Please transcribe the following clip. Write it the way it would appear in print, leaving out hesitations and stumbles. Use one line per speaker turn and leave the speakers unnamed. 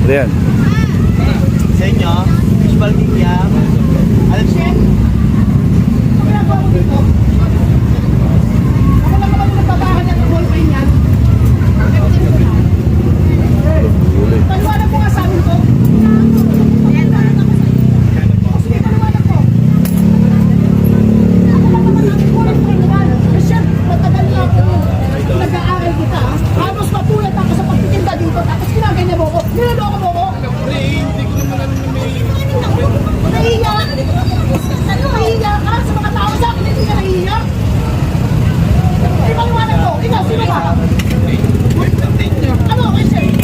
Ano yan?
Sa inyo, fishball kikiam. Alam siya? Ang ginagawa mo dito? Ako lang naman yung nagbabahan yan ng ballpen yan. Paliwanag mo nga sa amin ko. Sige, paliwanag ko. Ako lang naman ang kulang-kulang. Kasi matagal na ako nag-aaral kita. Halos matulat ako sa pagtitinda dito. Tapos kinaganyan mo ko. Niloloko mo ko.
Hindi ko naman alam na may...
Nahihiya? Nahihiya ka sa mga tao sa akin, hindi ka nahihiya? Ipaliwanag ko, ikaw, sino ka?